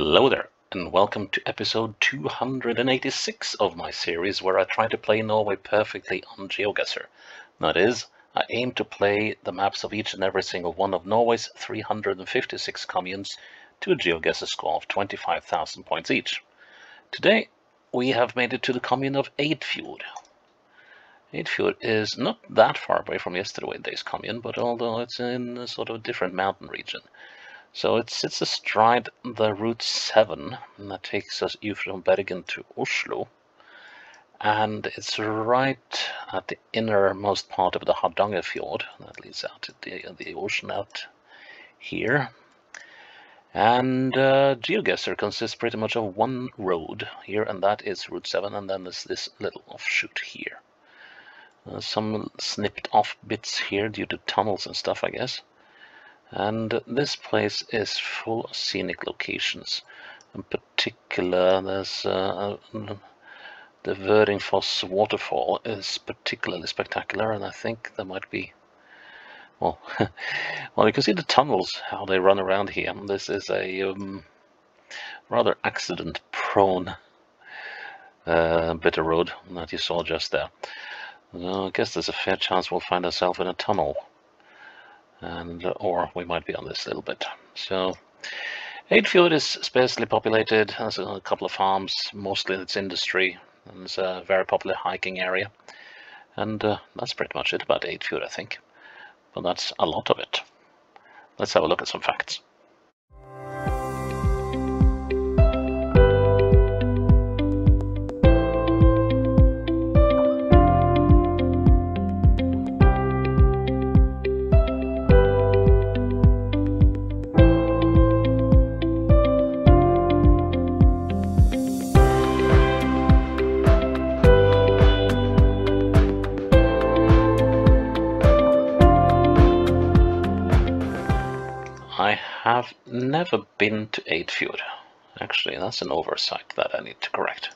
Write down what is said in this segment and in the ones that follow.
Hello there, and welcome to episode 286 of my series where I try to play Norway perfectly on Geoguessr. That is, I aim to play the maps of each and every single one of Norway's 356 communes to a Geoguessr score of 25,000 points each. Today, we have made it to the commune of Eidfjord. Eidfjord is not that far away from yesterday's commune, but although it's in a sort of different mountain region. So it sits astride the Route 7, and that takes us from Bergen to Oslo. And it's right at the innermost part of the Hardangerfjord that leads out to the ocean out here. And Geoguessr consists pretty much of one road here, and that is Route 7, and then there's this little offshoot here. Some snipped off bits here due to tunnels and stuff, I guess. And this place is full of scenic locations. In particular, there's the Verdingfoss waterfall is particularly spectacular, and I think there might be, well, you can see the tunnels, how they run around here. This is a rather accident-prone bit of road that you saw just there. I guess there's a fair chance we'll find ourselves in a tunnel. Or we might be on this a little bit. So Eidfjord is sparsely populated, has a couple of farms, mostly it's industry, and it's a very popular hiking area. And that's pretty much it about Eidfjord, I think. But that's a lot of it. Let's have a look at some facts. I have never been to Eidfjord. Actually, that's an oversight that I need to correct.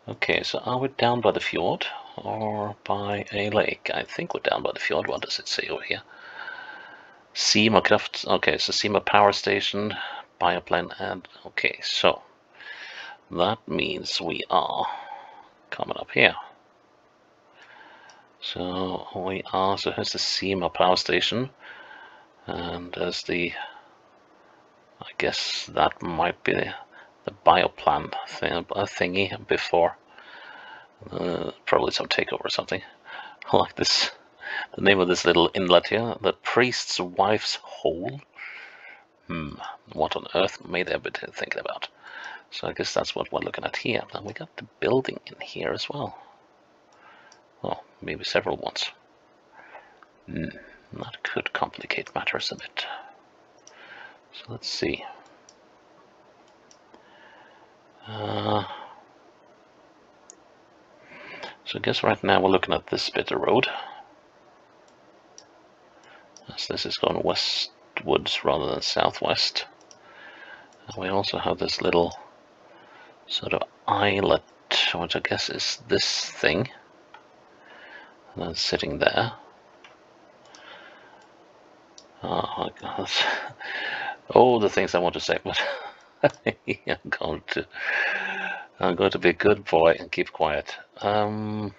Okay, so are we down by the fjord or by a lake? I think we're down by the fjord. What does it say over here? Sima Kraft. Okay, so Sima Power Station, bioplan, and okay, so that means we are coming up here. So we are. So here's the Sima Power Station. And there's the, I guess that might be the bioplan thingy before, probably some takeover or something. I like this, the name of this little inlet here, the priest's wife's hole. What on earth may they be thinking about? So I guess that's what we're looking at here. And we got the building in here as well. Well, maybe several ones. That could complicate matters a bit. So let's see. So I guess right now we're looking at this bit of road. As this is going westwards rather than southwest. And we also have this little sort of islet, which I guess is this thing. And then sitting there. Oh my gosh. Oh, the things I want to say, but I'm going to be a good boy and keep quiet. So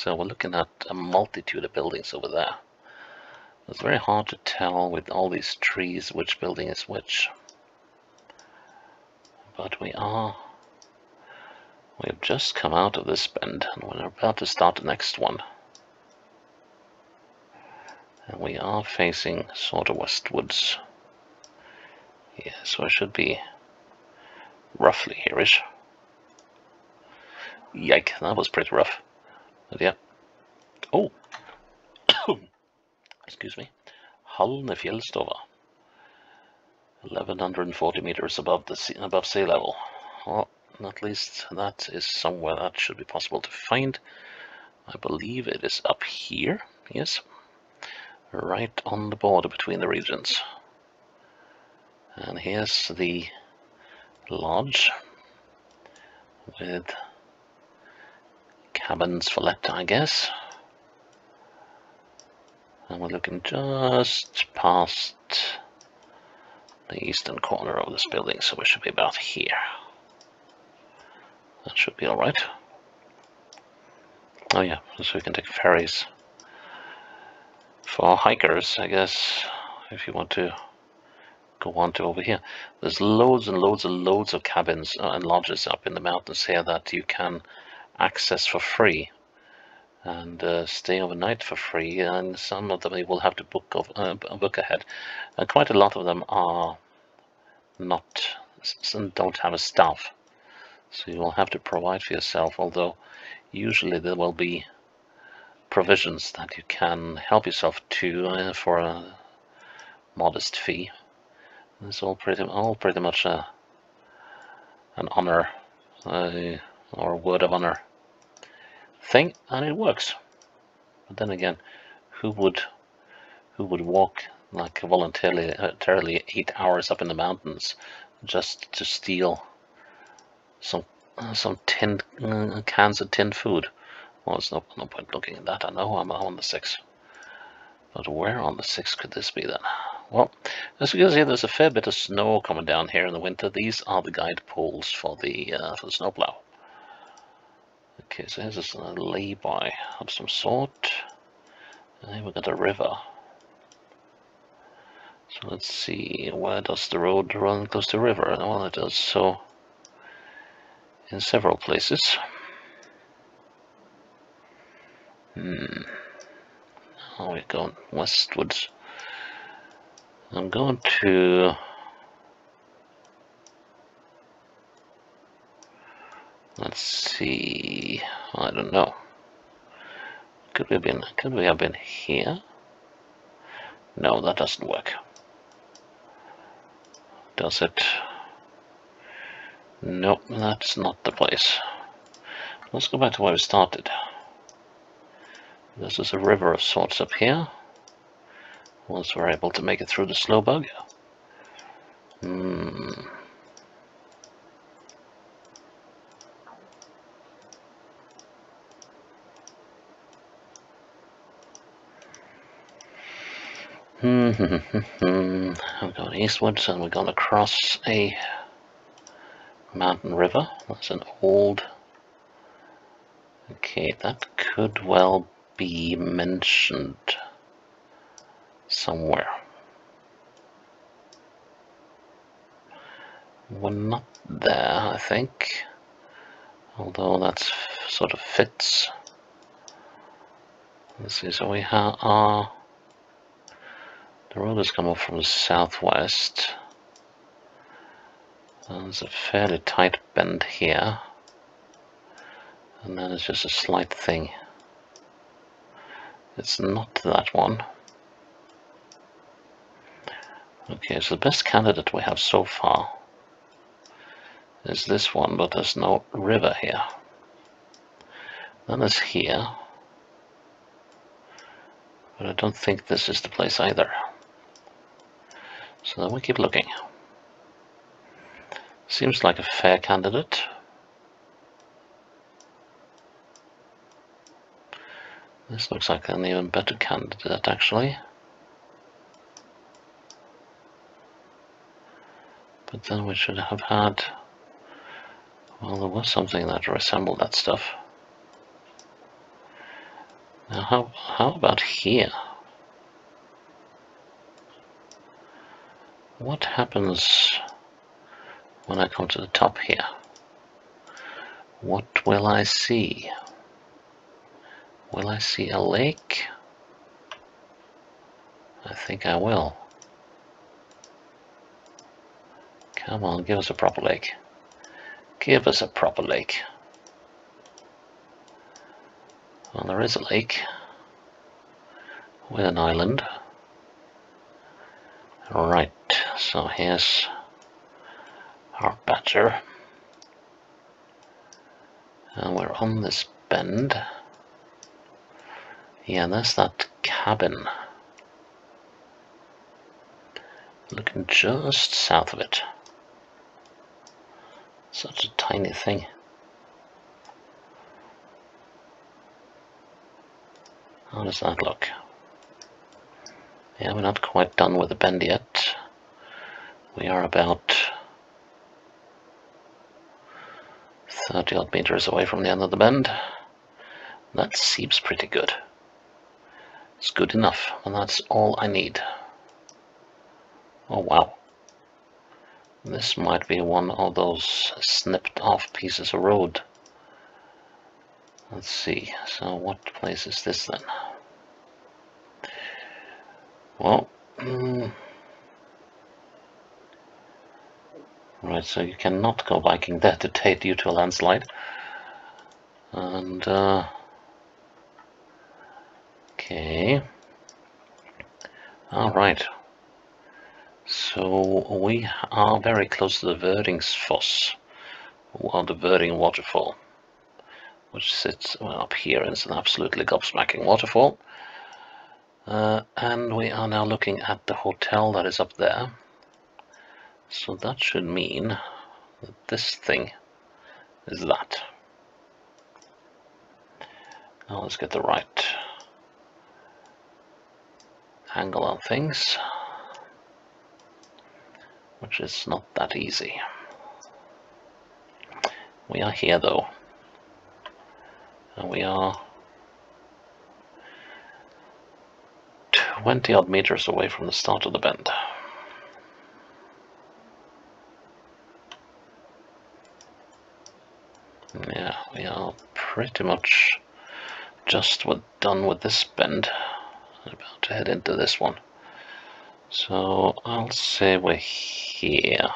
we're looking at a multitude of buildings over there. It's very hard to tell with all these trees which building is which. But we have just come out of this bend and we're about to start the next one. And we are facing sort of westwards. Yeah, so I should be roughly here-ish. Yike, that was pretty rough. But yeah. Oh! Excuse me. Halnefjellstova. 1140 meters above sea level. Well, at least that is somewhere that should be possible to find. I believe it is up here. Yes. Right on the border between the regions. And here's the lodge with cabins for let, I guess. And we're looking just past the eastern corner of this building, so we should be about here. That should be alright. Oh yeah, so we can take ferries for hikers, I guess, if you want to go on to over here. There's loads and loads of cabins and lodges up in the mountains here that you can access for free and stay overnight for free, and some of them you will have to book ahead, and quite a lot of them are don't have a staff, so you will have to provide for yourself, although usually there will be provisions that you can help yourself to for a modest fee. It's all pretty much an honor or a word of honor thing, and it works. But then again, who would walk like voluntarily 8 hours up in the mountains just to steal some tin cans of tin food? Well, there's no point looking at that. I know I'm on the 6, but where on the 6 could this be then? Well, as you can see, there's a fair bit of snow coming down here in the winter. These are the guide poles for the snowplow. Okay, so here's a lay-by of some sort. And here we've got a river. So let's see, where does the road run close to the river? Well, it does so in several places. Now we're going westwards. I'm going to... Let's see, I don't know. Could we have been here? No, that doesn't work. Does it? Nope, that's not the place. Let's go back to where we started. This is a river of sorts up here. Once we're able to make it through the slow bug. I'm going eastwards and we're going to cross a mountain river. That's an old... Okay, that could well be mentioned somewhere. We're not there, I think. Although that sort of fits. Let's see, so we have the road is coming from the southwest. And there's a fairly tight bend here. And then it's just a slight thing. It's not that one. Okay, so the best candidate we have so far is this one, but there's no river here. Then there's here. But I don't think this is the place either. So then we keep looking. Seems like a fair candidate. This looks like an even better candidate, actually. But then we should have had... Well, there was something that resembled that stuff. Now, how about here? What happens when I come to the top here? What will I see? Will I see a lake? I think I will. Come on, give us a proper lake. Give us a proper lake. Well, there is a lake with an island. Right, so here's our badger. And we're on this bend. Yeah, there's that cabin. Looking just south of it. Such a tiny thing. How does that look? Yeah, we're not quite done with the bend yet. We are about 30 odd meters away from the end of the bend. That seems pretty good. It's good enough, and that's all I need. Oh wow. This might be one of those snipped off pieces of road. Let's see, so what place is this then? Well, right, so you cannot go biking there today due to a landslide. And, okay. Alright. So we are very close to the Verdingsfoss, or the Verding waterfall, which sits up here. It's an absolutely gobsmacking waterfall. And we are now looking at the hotel that is up there. So that should mean that this thing is that. Now let's get the right angle on things, which is not that easy. We are here though, and we are 20 odd meters away from the start of the bend. Yeah, we are pretty much just done with this bend. I'm about to head into this one. So I'll say we're here.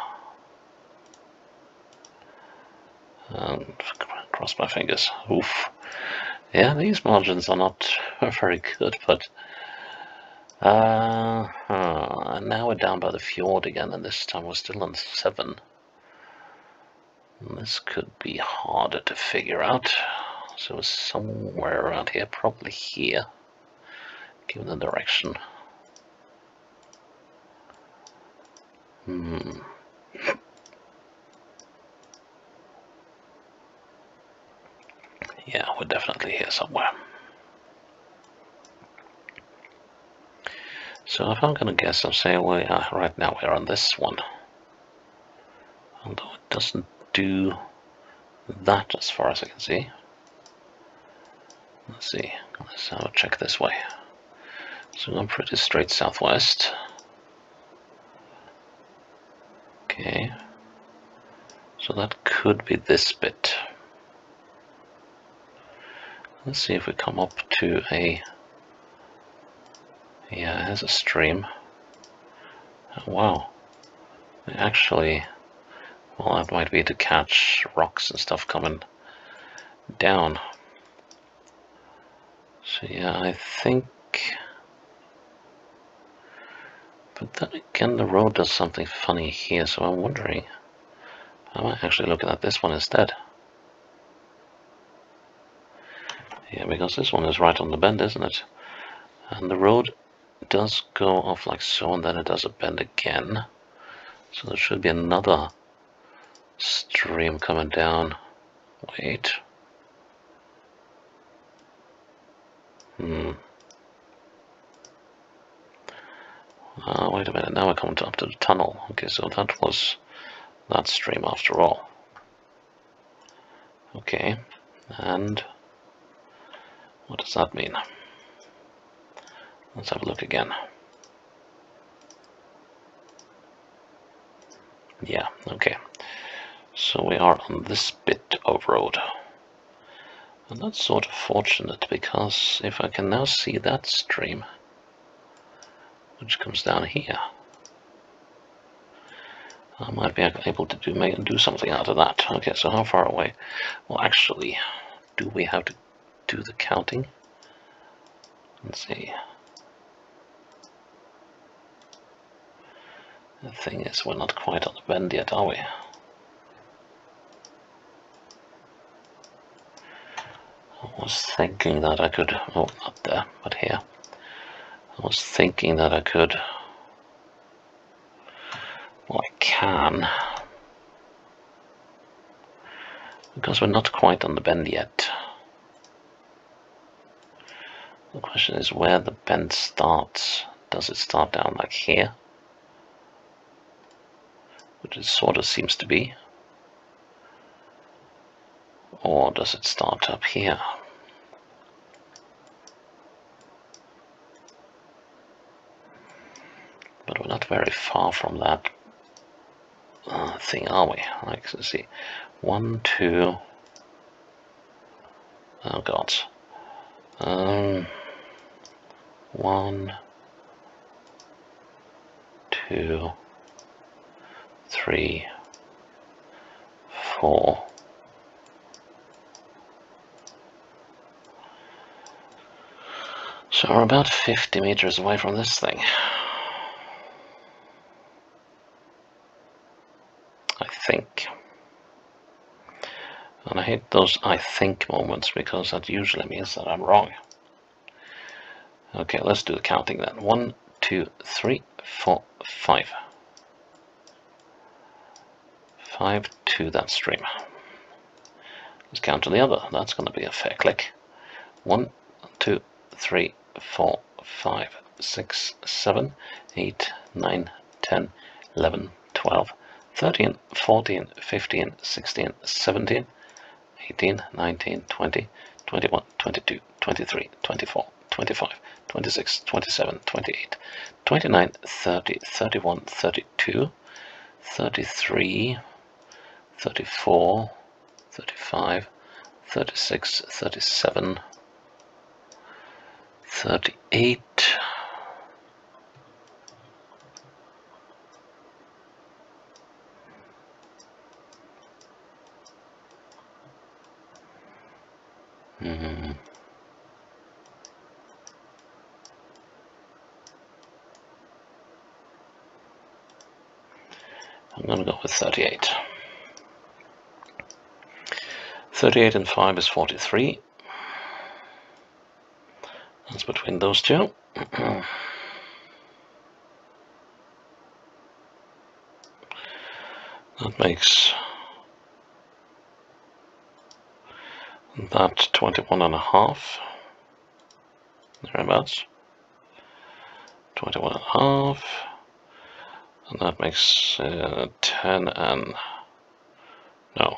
And cross my fingers. Oof. Yeah, these margins are not very good, but and now we're down by the fjord again, and this time we're still on 7. And this could be harder to figure out. So it's somewhere around here, probably here, given the direction. Yeah, we're definitely here somewhere. So if I'm going to guess, I'll say we are right now we're on this one. Although it doesn't do that as far as I can see. Let's see, let's have a check this way. So I'm pretty straight southwest. Okay. So that could be this bit. Let's see if we come up to a... Yeah, there's a stream. Oh, wow. Actually, well, that might be to catch rocks and stuff coming down. So yeah, I think... But then again, the road does something funny here, so I'm wondering... I might actually looking at this one instead. Yeah, because this one is right on the bend, isn't it? And the road does go off like so, and then it does a bend again. So there should be another stream coming down. Wait. Wait a minute, now we're coming up to the tunnel. Okay, so that was that stream after all. Okay, and what does that mean? Let's have a look again. Yeah, okay. So we are on this bit of road. And that's sort of fortunate, because if I can now see that stream, which comes down here, I might be able to do something out of that. Okay, so how far away? Well, actually, do we have to do the counting? Let's see. The thing is, we're not quite on the bend yet, are we? I was thinking that I could... Oh, not there, but here. I was thinking that I could... Well, I can. Because we're not quite on the bend yet. The question is where the bend starts. Does it start down like here? which it sort of seems to be. Or does it start up here? But we're not very far from that thing, are we? Like, let's see. 1, 2. Oh God. 1, 2, 3, 4. So we're about 50 meters away from this thing. I think. And I hate those I think moments, because that usually means that I'm wrong. Okay, let's do the counting then. 1, 2, 3, 4, 5. 5 to that stream. Let's count to the other. That's going to be a fair click. 1, 2, 3, 4, 5, 6, 7, 8, 9, 10, 11, 12, 13, 14, 15, 16, 17, 18, 19, 20, 21, 22, 23, 24, 25, 26, 27, 28, 29, 30, 31, 32, 33, 34, 35, 36, 37, 38, 38. 38 and 5 is 43. That's between those two. That makes that 21 and a half. Thereabouts. 21 and a half. And that makes 10 and... no.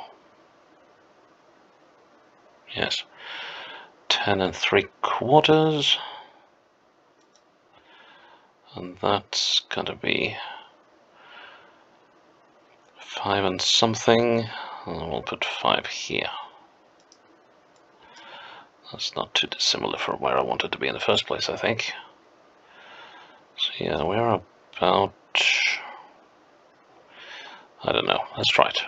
Yes. 10 and 3/4. And that's gonna be 5 and something. And we'll put 5 here. That's not too dissimilar from where I wanted to be in the first place, I think. So yeah, we're about... I don't know. Let's try it.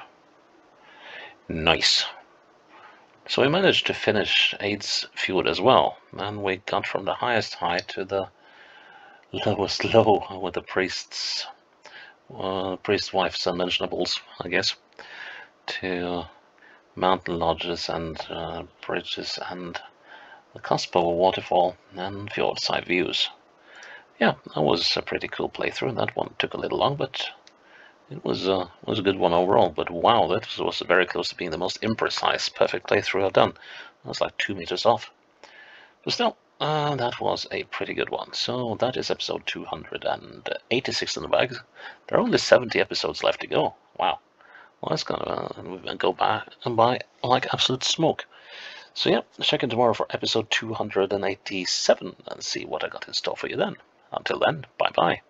Nice. So we managed to finish Eidfjord as well, and we got from the highest high to the lowest low with the priest's wife's unmentionables, I guess, to mountain lodges and bridges and the cusp of a waterfall and fjordside views. Yeah, that was a pretty cool playthrough. That one took a little long, but it was a good one overall. But wow, that was very close to being the most imprecise, perfect playthrough I've done. I was like 2 meters off. But still, that was a pretty good one. So that is episode 286 in the bag. There are only 70 episodes left to go. Wow. Well, it's gonna go by like absolute smoke. So yeah, check in tomorrow for episode 287 and see what I got in store for you then. Until then, bye-bye.